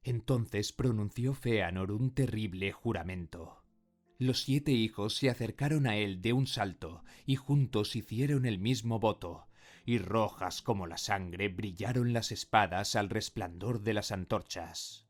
Entonces pronunció Fëanor un terrible juramento. Los 7 hijos se acercaron a él de un salto y juntos hicieron el mismo voto, y rojas como la sangre brillaron las espadas al resplandor de las antorchas.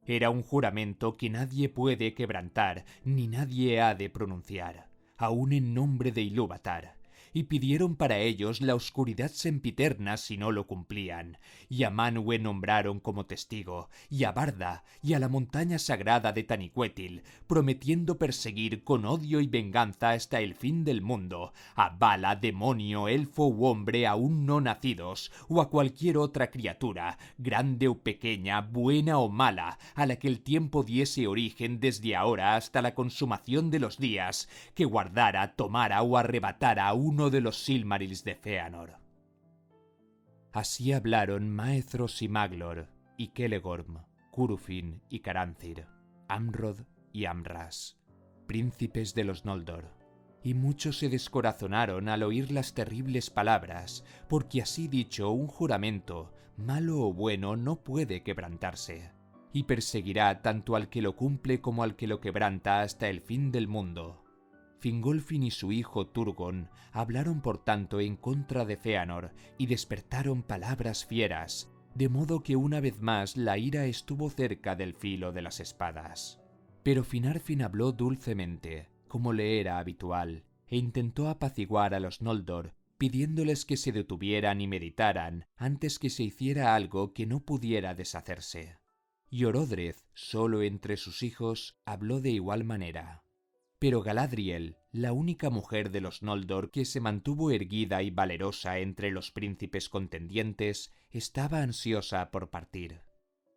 Era un juramento que nadie puede quebrantar ni nadie ha de pronunciar, aun en nombre de Ilúvatar, y pidieron para ellos la oscuridad sempiterna si no lo cumplían, y a Manwë nombraron como testigo, y a Barda, y a la montaña sagrada de Taniquetil, prometiendo perseguir con odio y venganza hasta el fin del mundo, a Vala, demonio, elfo u hombre aún no nacidos, o a cualquier otra criatura, grande o pequeña, buena o mala, a la que el tiempo diese origen desde ahora hasta la consumación de los días, que guardara, tomara o arrebatara a uno de los Silmarils de Fëanor. Así hablaron Maethros y Maglor, y Celegorm, Curufin y Caranthir, Amrod y Amras, príncipes de los Noldor, y muchos se descorazonaron al oír las terribles palabras, porque así dicho un juramento, malo o bueno, no puede quebrantarse, y perseguirá tanto al que lo cumple como al que lo quebranta hasta el fin del mundo. Fingolfin y su hijo Turgon hablaron por tanto en contra de Fëanor y despertaron palabras fieras, de modo que una vez más la ira estuvo cerca del filo de las espadas. Pero Finarfin habló dulcemente, como le era habitual, e intentó apaciguar a los Noldor, pidiéndoles que se detuvieran y meditaran antes que se hiciera algo que no pudiera deshacerse. Y Orodreth, solo entre sus hijos, habló de igual manera. Pero Galadriel, la única mujer de los Noldor que se mantuvo erguida y valerosa entre los príncipes contendientes, estaba ansiosa por partir.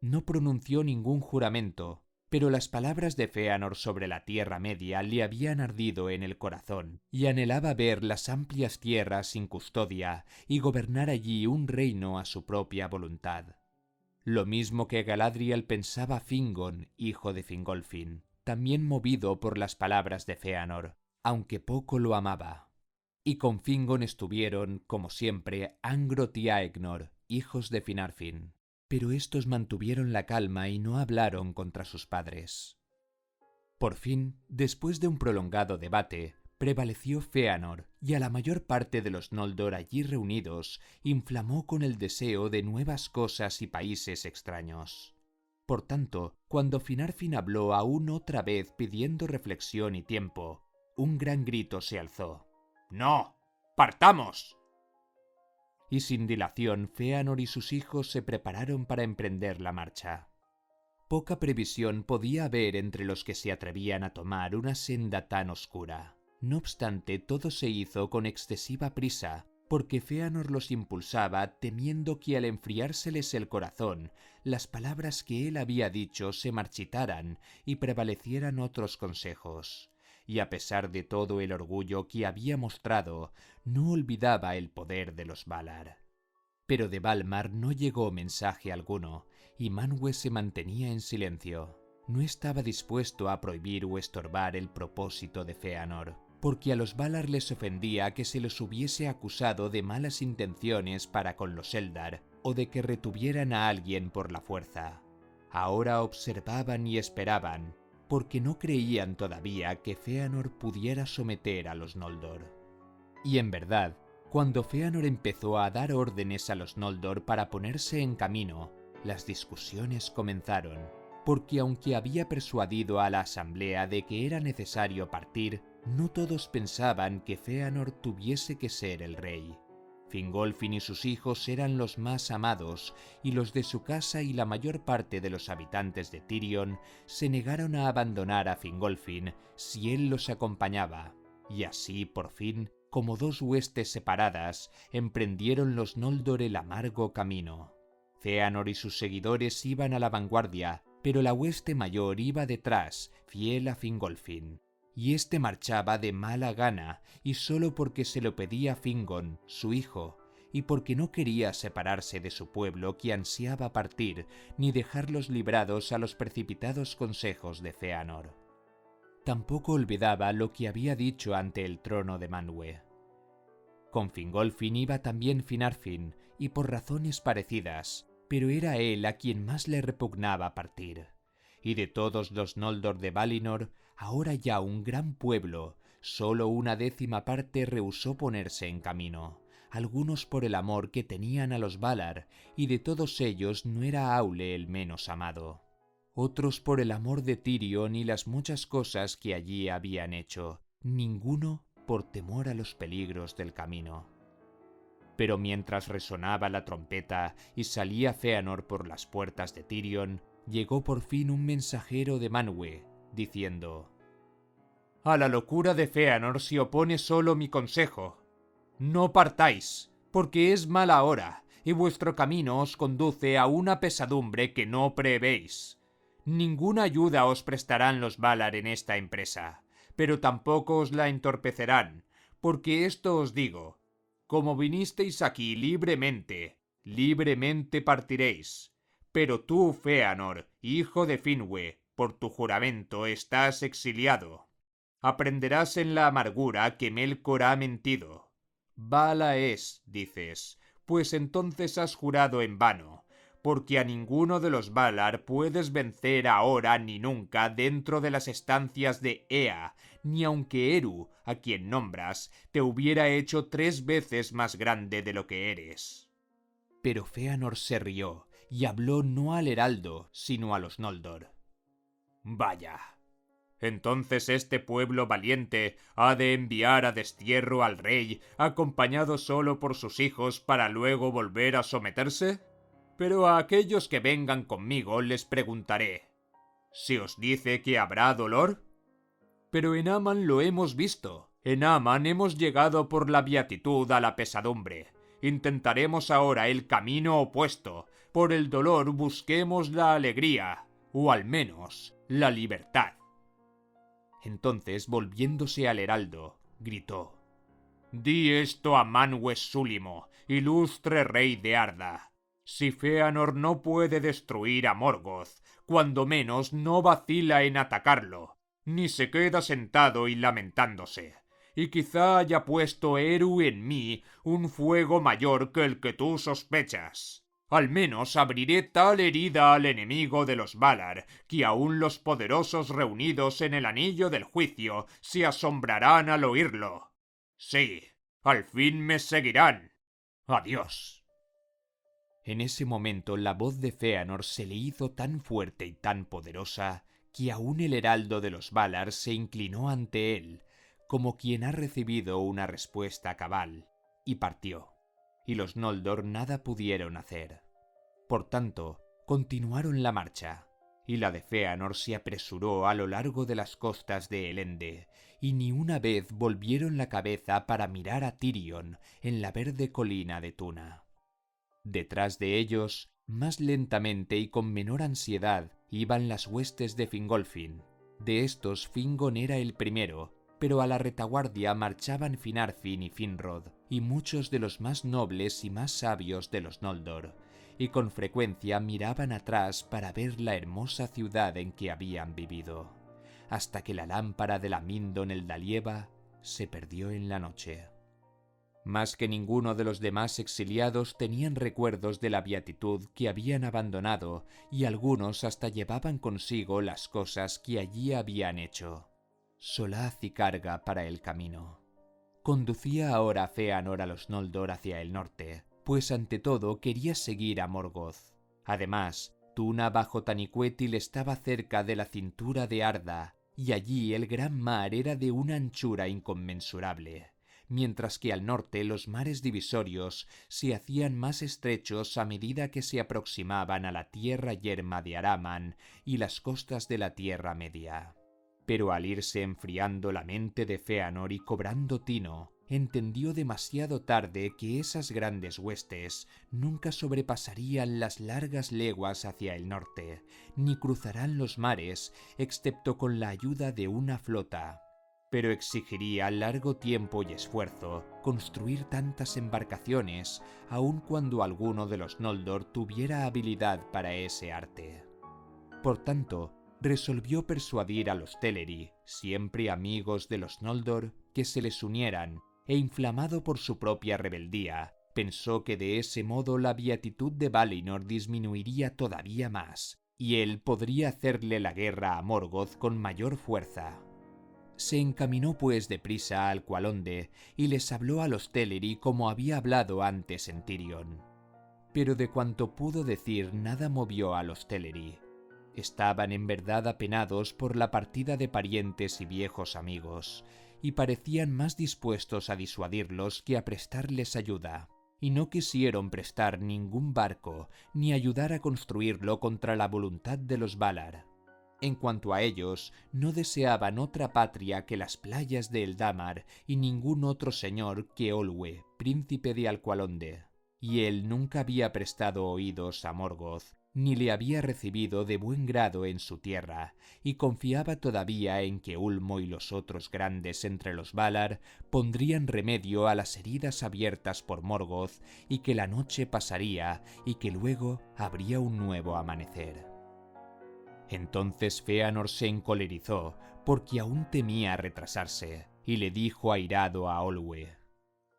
No pronunció ningún juramento, pero las palabras de Fëanor sobre la Tierra Media le habían ardido en el corazón, y anhelaba ver las amplias tierras sin custodia y gobernar allí un reino a su propia voluntad. Lo mismo que Galadriel pensaba Fingon, hijo de Fingolfin, también movido por las palabras de Fëanor, aunque poco lo amaba. Y con Fingon estuvieron, como siempre, Angrod y Aegnor, hijos de Finarfin, pero estos mantuvieron la calma y no hablaron contra sus padres. Por fin, después de un prolongado debate, prevaleció Fëanor, y a la mayor parte de los Noldor allí reunidos inflamó con el deseo de nuevas cosas y países extraños. Por tanto, cuando Finarfin habló aún otra vez pidiendo reflexión y tiempo, un gran grito se alzó. ¡No! ¡Partamos! Y sin dilación Fëanor y sus hijos se prepararon para emprender la marcha. Poca previsión podía haber entre los que se atrevían a tomar una senda tan oscura. No obstante, todo se hizo con excesiva prisa, porque Fëanor los impulsaba temiendo que al enfriárseles el corazón, las palabras que él había dicho se marchitaran y prevalecieran otros consejos. Y a pesar de todo el orgullo que había mostrado, no olvidaba el poder de los Valar. Pero de Valmar no llegó mensaje alguno, y Manwë se mantenía en silencio. No estaba dispuesto a prohibir o estorbar el propósito de Fëanor, porque a los Valar les ofendía que se los hubiese acusado de malas intenciones para con los Eldar, o de que retuvieran a alguien por la fuerza. Ahora observaban y esperaban, porque no creían todavía que Fëanor pudiera someter a los Noldor. Y en verdad, cuando Fëanor empezó a dar órdenes a los Noldor para ponerse en camino, las discusiones comenzaron, porque aunque había persuadido a la asamblea de que era necesario partir, no todos pensaban que Fëanor tuviese que ser el rey. Fingolfin y sus hijos eran los más amados, y los de su casa y la mayor parte de los habitantes de Tirion se negaron a abandonar a Fingolfin si él los acompañaba, y así, por fin, como dos huestes separadas, emprendieron los Noldor el amargo camino. Fëanor y sus seguidores iban a la vanguardia, pero la hueste mayor iba detrás, fiel a Fingolfin. Y éste marchaba de mala gana, y solo porque se lo pedía Fingon, su hijo, y porque no quería separarse de su pueblo que ansiaba partir, ni dejarlos librados a los precipitados consejos de Fëanor. Tampoco olvidaba lo que había dicho ante el trono de Manwë. Con Fingolfin iba también Finarfin, y por razones parecidas, pero era él a quien más le repugnaba partir. Y de todos los Noldor de Valinor, ahora ya un gran pueblo, solo 1/10 parte rehusó ponerse en camino, algunos por el amor que tenían a los Valar, y de todos ellos no era Aule el menos amado. Otros por el amor de Tirion y las muchas cosas que allí habían hecho, ninguno por temor a los peligros del camino. Pero mientras resonaba la trompeta y salía Fëanor por las puertas de Tirion, llegó por fin un mensajero de Manwë, diciendo: «A la locura de Fëanor se opone solo mi consejo. No partáis, porque es mala hora, y vuestro camino os conduce a una pesadumbre que no prevéis. Ninguna ayuda os prestarán los Valar en esta empresa, pero tampoco os la entorpecerán, porque esto os digo: como vinisteis aquí libremente, libremente partiréis. Pero tú, Fëanor, hijo de Finwë, por tu juramento estás exiliado. Aprenderás en la amargura que Melkor ha mentido. Vala es, dices, pues entonces has jurado en vano, porque a ninguno de los Valar puedes vencer ahora ni nunca dentro de las estancias de Ea, ni aunque Eru, a quien nombras, te hubiera hecho 3 veces más grande de lo que eres». Pero Fëanor se rió y habló no al heraldo, sino a los Noldor. «Vaya. Entonces este pueblo valiente ha de enviar a destierro al rey, acompañado solo por sus hijos, para luego volver a someterse. Pero a aquellos que vengan conmigo les preguntaré: ¿se os dice que habrá dolor? Pero en Aman lo hemos visto. En Aman hemos llegado por la beatitud a la pesadumbre. Intentaremos ahora el camino opuesto. Por el dolor busquemos la alegría, o al menos la libertad». Entonces, volviéndose al heraldo, gritó: «Di esto a Manwë Súlimo, ilustre rey de Arda. Si Fëanor no puede destruir a Morgoth, cuando menos no vacila en atacarlo, ni se queda sentado y lamentándose. Y quizá haya puesto Eru en mí un fuego mayor que el que tú sospechas. Al menos abriré tal herida al enemigo de los Valar, que aún los poderosos reunidos en el anillo del juicio se asombrarán al oírlo. Sí, al fin me seguirán. Adiós». En ese momento la voz de Fëanor se le hizo tan fuerte y tan poderosa que aún el heraldo de los Valar se inclinó ante él, como quien ha recibido una respuesta cabal, y partió. Y los Noldor nada pudieron hacer. Por tanto, continuaron la marcha, y la de Fëanor se apresuró a lo largo de las costas de Elende, y ni una vez volvieron la cabeza para mirar a Tirion en la verde colina de Tuna. Detrás de ellos, más lentamente y con menor ansiedad, iban las huestes de Fingolfin. De estos Fingon era el primero, pero a la retaguardia marchaban Finarfin y Finrod, y muchos de los más nobles y más sabios de los Noldor, y con frecuencia miraban atrás para ver la hermosa ciudad en que habían vivido, hasta que la lámpara de la Mindon el Dalieva se perdió en la noche. Más que ninguno de los demás exiliados tenían recuerdos de la beatitud que habían abandonado, y algunos hasta llevaban consigo las cosas que allí habían hecho. Solaz y carga para el camino. Conducía ahora Fëanor a los Noldor hacia el norte, pues ante todo quería seguir a Morgoth. Además, Tuna bajo Taniquetil estaba cerca de la cintura de Arda, y allí el gran mar era de una anchura inconmensurable, mientras que al norte los mares divisorios se hacían más estrechos a medida que se aproximaban a la tierra yerma de Araman y las costas de la Tierra Media. Pero al irse enfriando la mente de Fëanor y cobrando tino, entendió demasiado tarde que esas grandes huestes nunca sobrepasarían las largas leguas hacia el norte, ni cruzarán los mares, excepto con la ayuda de una flota. Pero exigiría largo tiempo y esfuerzo construir tantas embarcaciones, aun cuando alguno de los Noldor tuviera habilidad para ese arte. Por tanto, resolvió persuadir a los Teleri, siempre amigos de los Noldor, que se les unieran, e inflamado por su propia rebeldía, Pensó que de ese modo la beatitud de Valinor disminuiría todavía más, y él podría hacerle la guerra a Morgoth con mayor fuerza. Se encaminó pues deprisa al Aqualonde y les habló a los Teleri como había hablado antes en Tirion. Pero de cuanto pudo decir nada movió a los Teleri. Estaban en verdad apenados por la partida de parientes y viejos amigos, y parecían más dispuestos a disuadirlos que a prestarles ayuda, y no quisieron prestar ningún barco ni ayudar a construirlo contra la voluntad de los Valar. En cuanto a ellos, no deseaban otra patria que las playas de Eldamar y ningún otro señor que Olwe, príncipe de Aqualonde. Y él nunca había prestado oídos a Morgoth, ni le había recibido de buen grado en su tierra, y confiaba todavía en que Ulmo y los otros grandes entre los Valar pondrían remedio a las heridas abiertas por Morgoth, y que la noche pasaría y que luego habría un nuevo amanecer. Entonces Fëanor se encolerizó, porque aún temía retrasarse, y le dijo airado a Olwe: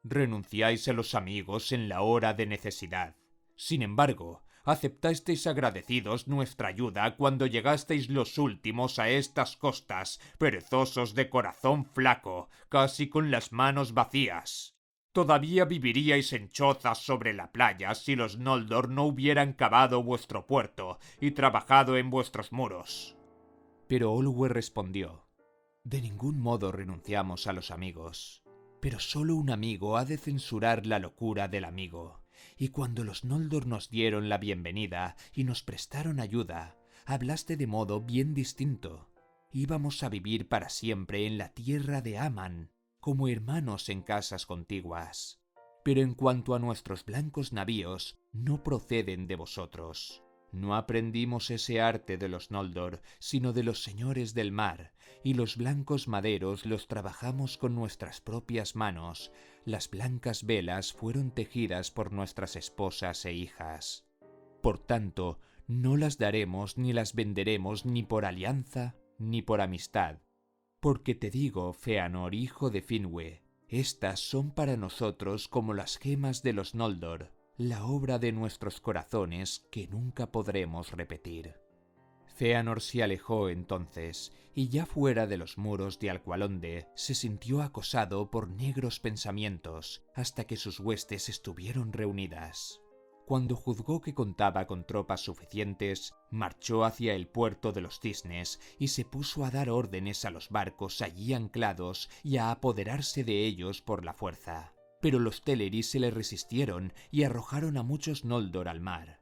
«Renunciáis a los amigos en la hora de necesidad. Sin embargo, aceptasteis agradecidos nuestra ayuda cuando llegasteis los últimos a estas costas, perezosos de corazón flaco, casi con las manos vacías. Todavía viviríais en chozas sobre la playa si los Noldor no hubieran cavado vuestro puerto y trabajado en vuestros muros». Pero Olwe respondió: «De ningún modo renunciamos a los amigos. Pero solo un amigo ha de censurar la locura del amigo. Y cuando los Noldor nos dieron la bienvenida y nos prestaron ayuda, hablaste de modo bien distinto. Íbamos a vivir para siempre en la tierra de Aman, como hermanos en casas contiguas. Pero en cuanto a nuestros blancos navíos, no proceden de vosotros. No aprendimos ese arte de los Noldor, sino de los señores del mar, y los blancos maderos los trabajamos con nuestras propias manos. Las blancas velas fueron tejidas por nuestras esposas e hijas. Por tanto, no las daremos ni las venderemos ni por alianza ni por amistad. Porque te digo, Fëanor, hijo de Finwë, estas son para nosotros como las gemas de los Noldor, la obra de nuestros corazones que nunca podremos repetir». Fëanor se alejó entonces, y ya fuera de los muros de Aqualonde se sintió acosado por negros pensamientos hasta que sus huestes estuvieron reunidas. Cuando juzgó que contaba con tropas suficientes, marchó hacia el puerto de los Cisnes y se puso a dar órdenes a los barcos allí anclados y a apoderarse de ellos por la fuerza. Pero los Teleri se le resistieron y arrojaron a muchos Noldor al mar.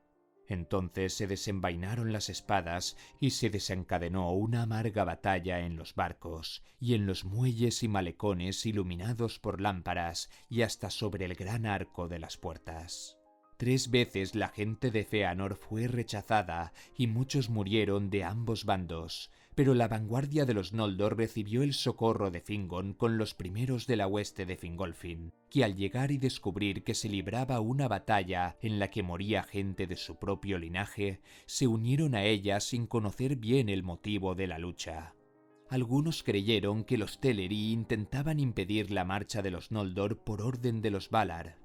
Entonces se desenvainaron las espadas y se desencadenó una amarga batalla en los barcos y en los muelles y malecones iluminados por lámparas y hasta sobre el gran arco de las puertas. 3 veces la gente de Fëanor fue rechazada y muchos murieron de ambos bandos, pero la vanguardia de los Noldor recibió el socorro de Fingon con los primeros de la hueste de Fingolfin, que al llegar y descubrir que se libraba una batalla en la que moría gente de su propio linaje, se unieron a ella sin conocer bien el motivo de la lucha. Algunos creyeron que los Teleri intentaban impedir la marcha de los Noldor por orden de los Valar.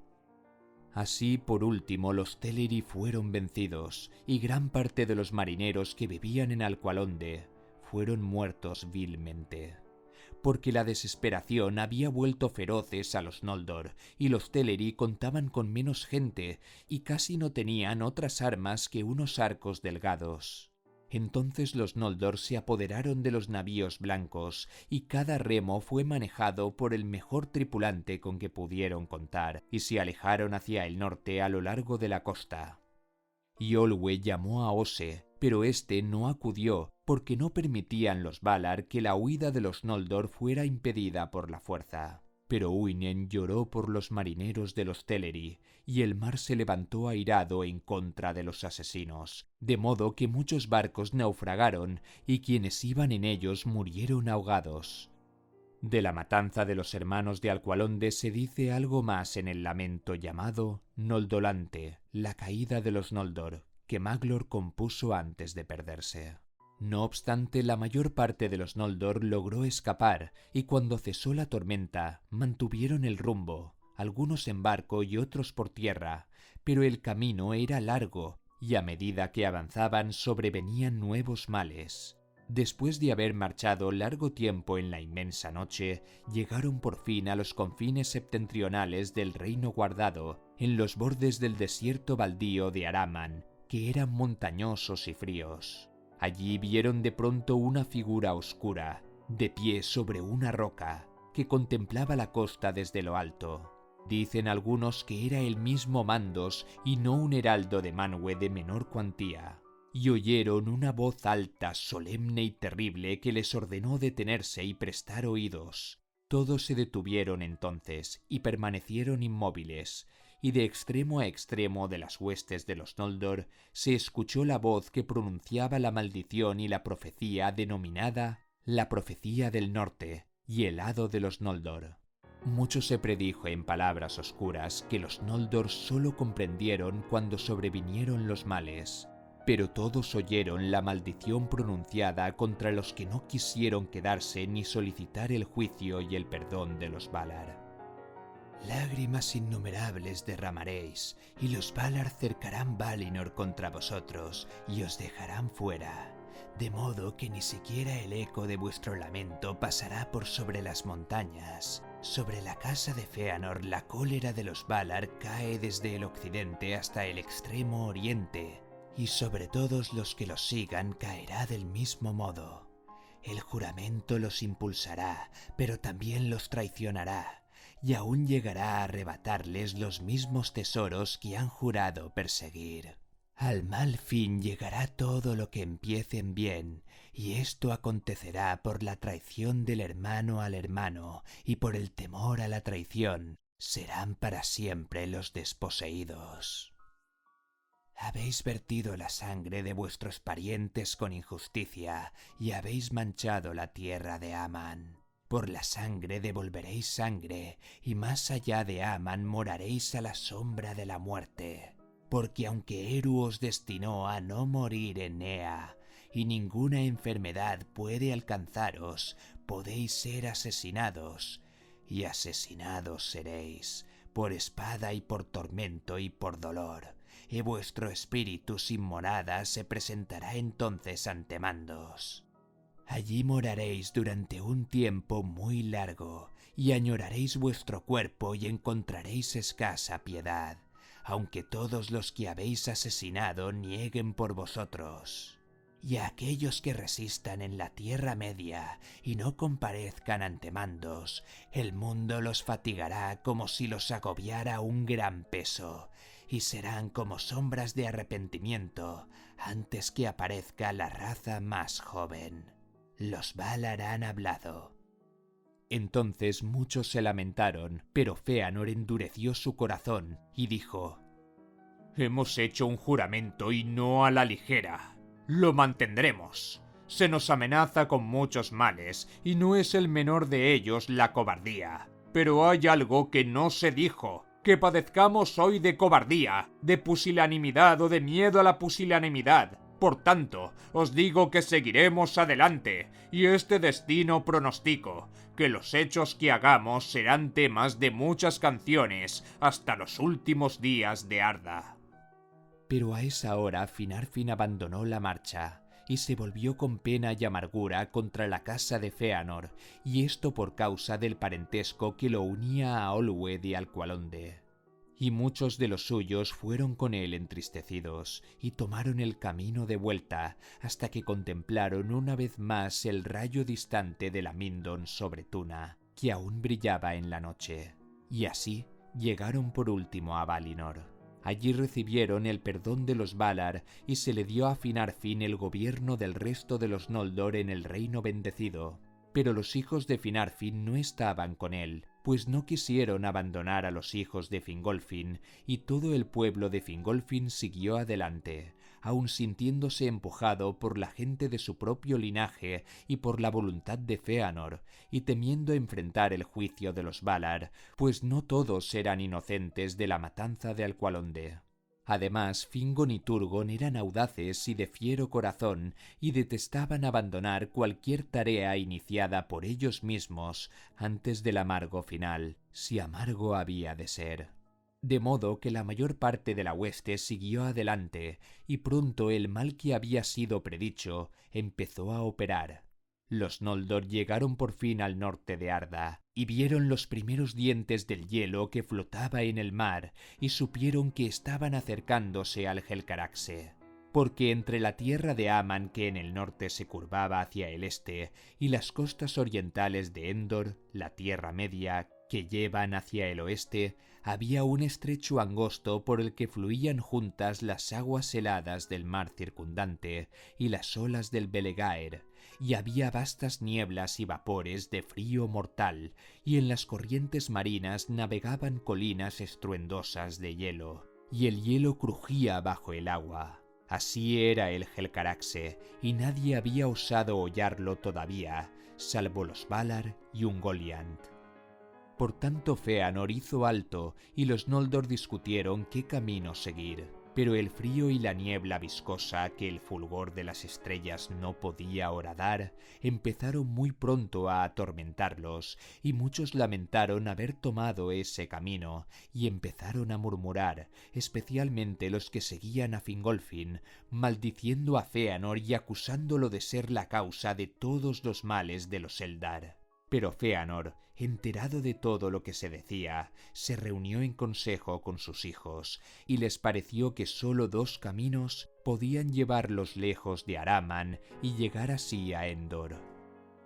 Así, por último, los Teleri fueron vencidos, y gran parte de los marineros que vivían en Aqualonde fueron muertos vilmente. Porque la desesperación había vuelto feroces a los Noldor, y los Teleri contaban con menos gente, y casi no tenían otras armas que unos arcos delgados. Entonces los Noldor se apoderaron de los navíos blancos, y cada remo fue manejado por el mejor tripulante con que pudieron contar, y se alejaron hacia el norte a lo largo de la costa. Y Olwe llamó a Ose, pero éste no acudió, porque no permitían los Valar que la huida de los Noldor fuera impedida por la fuerza. Pero Uinen lloró por los marineros de los Teleri, y el mar se levantó airado en contra de los asesinos, de modo que muchos barcos naufragaron y quienes iban en ellos murieron ahogados. De la matanza de los hermanos de Aqualonde se dice algo más en el lamento llamado Noldolante, la caída de los Noldor, que Maglor compuso antes de perderse. No obstante, la mayor parte de los Noldor logró escapar, y cuando cesó la tormenta, mantuvieron el rumbo, algunos en barco y otros por tierra, pero el camino era largo y a medida que avanzaban sobrevenían nuevos males. Después de haber marchado largo tiempo en la inmensa noche, llegaron por fin a los confines septentrionales del reino guardado, en los bordes del desierto baldío de Araman, que eran montañosos y fríos. Allí vieron de pronto una figura oscura, de pie sobre una roca, que contemplaba la costa desde lo alto. Dicen algunos que era el mismo Mandos y no un heraldo de Manwë de menor cuantía. Y oyeron una voz alta, solemne y terrible que les ordenó detenerse y prestar oídos. Todos se detuvieron entonces y permanecieron inmóviles, y de extremo a extremo de las huestes de los Noldor se escuchó la voz que pronunciaba la maldición y la profecía denominada la profecía del norte y el hado de los Noldor. Mucho se predijo en palabras oscuras que los Noldor solo comprendieron cuando sobrevinieron los males, pero todos oyeron la maldición pronunciada contra los que no quisieron quedarse ni solicitar el juicio y el perdón de los Valar. Lágrimas innumerables derramaréis, y los Valar cercarán Valinor contra vosotros y os dejarán fuera, de modo que ni siquiera el eco de vuestro lamento pasará por sobre las montañas. Sobre la casa de Fëanor la cólera de los Valar cae desde el occidente hasta el extremo oriente, y sobre todos los que los sigan caerá del mismo modo. El juramento los impulsará, pero también los traicionará, y aún llegará a arrebatarles los mismos tesoros que han jurado perseguir. Al mal fin llegará todo lo que empiece en bien, y esto acontecerá por la traición del hermano al hermano, y por el temor a la traición serán para siempre los desposeídos. Habéis vertido la sangre de vuestros parientes con injusticia, y habéis manchado la tierra de Aman. Por la sangre devolveréis sangre, y más allá de Aman moraréis a la sombra de la muerte. Porque aunque Eru os destinó a no morir en Ea, y ninguna enfermedad puede alcanzaros, podéis ser asesinados, y asesinados seréis, por espada y por tormento y por dolor, y vuestro espíritu sin morada se presentará entonces ante Mandos. Allí moraréis durante un tiempo muy largo, y añoraréis vuestro cuerpo y encontraréis escasa piedad, aunque todos los que habéis asesinado nieguen por vosotros. Y a aquellos que resistan en la Tierra Media y no comparezcan ante Mandos, el mundo los fatigará como si los agobiara un gran peso, y serán como sombras de arrepentimiento antes que aparezca la raza más joven. Los Valar han hablado. Entonces muchos se lamentaron, pero Fëanor endureció su corazón y dijo: «Hemos hecho un juramento y no a la ligera. Lo mantendremos. Se nos amenaza con muchos males, y no es el menor de ellos la cobardía. Pero hay algo que no se dijo. Que padezcamos hoy de cobardía, de pusilanimidad o de miedo a la pusilanimidad. Por tanto, os digo que seguiremos adelante, y este destino pronostico, que los hechos que hagamos serán temas de muchas canciones hasta los últimos días de Arda». Pero a esa hora Finarfin abandonó la marcha y se volvió con pena y amargura contra la casa de Fëanor, y esto por causa del parentesco que lo unía a Olwë y Alqualondë. Y muchos de los suyos fueron con él entristecidos, y tomaron el camino de vuelta, hasta que contemplaron una vez más el rayo distante de la Mindon sobre Tuna, que aún brillaba en la noche. Y así llegaron por último a Valinor. Allí recibieron el perdón de los Valar y se le dio a Finarfin el gobierno del resto de los Noldor en el reino bendecido. Pero los hijos de Finarfin no estaban con él, pues no quisieron abandonar a los hijos de Fingolfin, y todo el pueblo de Fingolfin siguió adelante, aun sintiéndose empujado por la gente de su propio linaje y por la voluntad de Fëanor, y temiendo enfrentar el juicio de los Valar, pues no todos eran inocentes de la matanza de Alqualondë. Además, Fingon y Turgon eran audaces y de fiero corazón y detestaban abandonar cualquier tarea iniciada por ellos mismos antes del amargo final, si amargo había de ser. De modo que la mayor parte de la hueste siguió adelante y pronto el mal que había sido predicho empezó a operar. Los Noldor llegaron por fin al norte de Arda y vieron los primeros dientes del hielo que flotaba en el mar y supieron que estaban acercándose al Helcaraxe. Porque entre la tierra de Aman, que en el norte se curvaba hacia el este, y las costas orientales de Endor, la Tierra Media, que llevan hacia el oeste, había un estrecho angosto por el que fluían juntas las aguas heladas del mar circundante y las olas del Belegaer, y había vastas nieblas y vapores de frío mortal, y en las corrientes marinas navegaban colinas estruendosas de hielo, y el hielo crujía bajo el agua. Así era el Helcaraxe, y nadie había osado hollarlo todavía, salvo los Valar y Ungoliant. Por tanto Fëanor hizo alto y los Noldor discutieron qué camino seguir, pero el frío y la niebla viscosa que el fulgor de las estrellas no podía horadar empezaron muy pronto a atormentarlos, y muchos lamentaron haber tomado ese camino y empezaron a murmurar, especialmente los que seguían a Fingolfin, maldiciendo a Fëanor y acusándolo de ser la causa de todos los males de los Eldar. Pero Fëanor, enterado de todo lo que se decía, se reunió en consejo con sus hijos, y les pareció que sólo dos caminos podían llevarlos lejos de Araman y llegar así a Endor: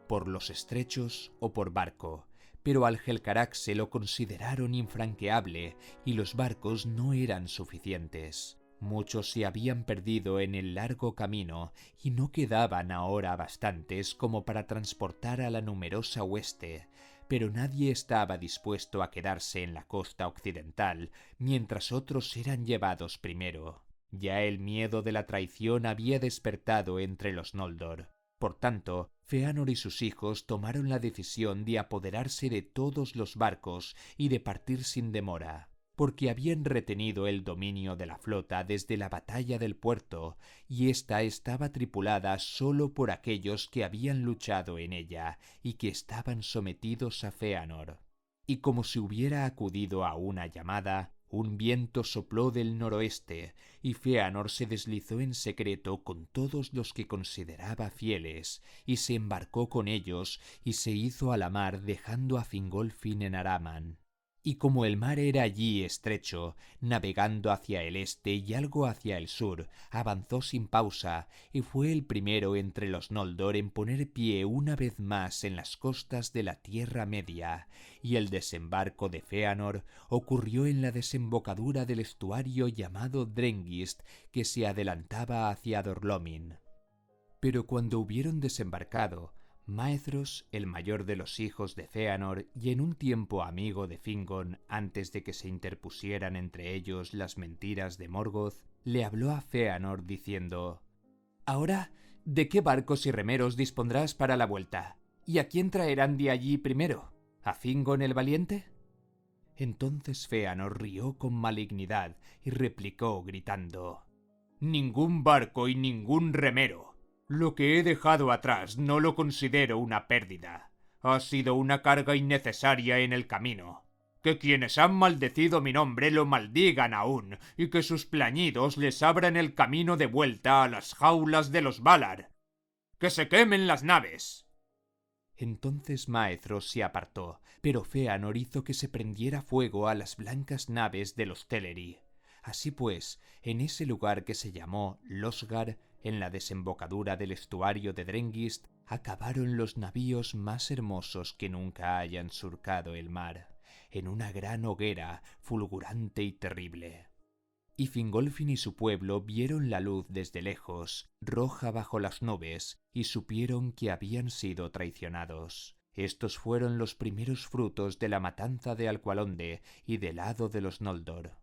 por los estrechos o por barco. Pero al Helcaraxe lo consideraron infranqueable, y los barcos no eran suficientes. Muchos se habían perdido en el largo camino y no quedaban ahora bastantes como para transportar a la numerosa hueste, pero nadie estaba dispuesto a quedarse en la costa occidental mientras otros eran llevados primero. Ya el miedo de la traición había despertado entre los Noldor. Por tanto, Fëanor y sus hijos tomaron la decisión de apoderarse de todos los barcos y de partir sin demora, porque habían retenido el dominio de la flota desde la batalla del puerto, y ésta estaba tripulada sólo por aquellos que habían luchado en ella y que estaban sometidos a Fëanor. Y como si hubiera acudido a una llamada, un viento sopló del noroeste, y Fëanor se deslizó en secreto con todos los que consideraba fieles, y se embarcó con ellos y se hizo a la mar, dejando a Fingolfin en Araman. Y como el mar era allí estrecho, navegando hacia el este y algo hacia el sur, avanzó sin pausa, y fue el primero entre los Noldor en poner pie una vez más en las costas de la Tierra Media, y el desembarco de Fëanor ocurrió en la desembocadura del estuario llamado Drengist, que se adelantaba hacia Dorlomin. Pero cuando hubieron desembarcado, Maedhros, el mayor de los hijos de Fëanor y en un tiempo amigo de Fingon antes de que se interpusieran entre ellos las mentiras de Morgoth, le habló a Fëanor diciendo: «Ahora, ¿de qué barcos y remeros dispondrás para la vuelta? ¿Y a quién traerán de allí primero? ¿A Fingon el valiente?» Entonces Fëanor rió con malignidad y replicó gritando: «Ningún barco y ningún remero. Lo que he dejado atrás no lo considero una pérdida. Ha sido una carga innecesaria en el camino. Que quienes han maldecido mi nombre lo maldigan aún, y que sus plañidos les abran el camino de vuelta a las jaulas de los Valar. ¡Que se quemen las naves!». Entonces Maedhros se apartó, pero Fëanor hizo que se prendiera fuego a las blancas naves de los Teleri. Así pues, en ese lugar que se llamó Losgar, en la desembocadura del estuario de Drengist, acabaron los navíos más hermosos que nunca hayan surcado el mar, en una gran hoguera fulgurante y terrible. Y Fingolfin y su pueblo vieron la luz desde lejos, roja bajo las nubes, y supieron que habían sido traicionados. Estos fueron los primeros frutos de la matanza de Alqualondë y del hado de los Noldor.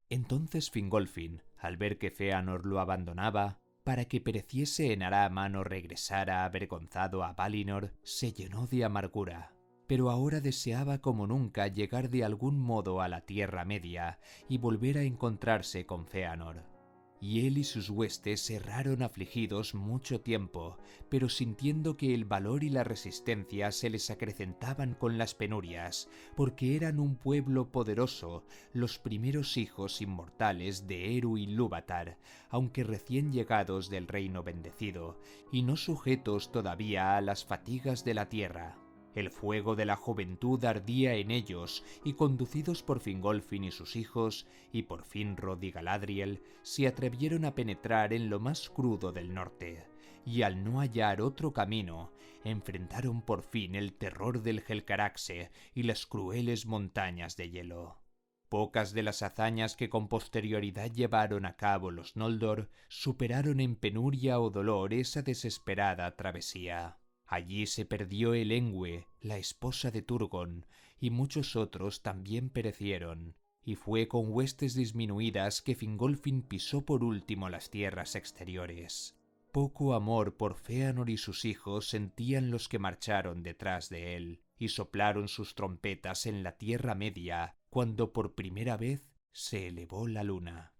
Entonces Fingolfin, al ver que Fëanor lo abandonaba, para que pereciese en Araman o regresara avergonzado a Valinor, se llenó de amargura. pero ahora deseaba como nunca llegar de algún modo a la Tierra Media y volver a encontrarse con Fëanor. Y él y sus huestes erraron afligidos mucho tiempo, pero sintiendo que el valor y la resistencia se les acrecentaban con las penurias, porque eran un pueblo poderoso, los primeros hijos inmortales de Eru y Lúvatar, aunque recién llegados del reino bendecido, y no sujetos todavía a las fatigas de la tierra. El fuego de la juventud ardía en ellos, y conducidos por Fingolfin y sus hijos, y por Finrod y Galadriel, se atrevieron a penetrar en lo más crudo del norte, y al no hallar otro camino, enfrentaron por fin el terror del Helcaraxe y las crueles montañas de hielo. Pocas de las hazañas que con posterioridad llevaron a cabo los Noldor superaron en penuria o dolor esa desesperada travesía. Allí se perdió Elengüe, la esposa de Turgon, y muchos otros también perecieron, y fue con huestes disminuidas que Fingolfin pisó por último las tierras exteriores. Poco amor por Fëanor y sus hijos sentían los que marcharon detrás de él, y soplaron sus trompetas en la Tierra Media cuando por primera vez se elevó la luna.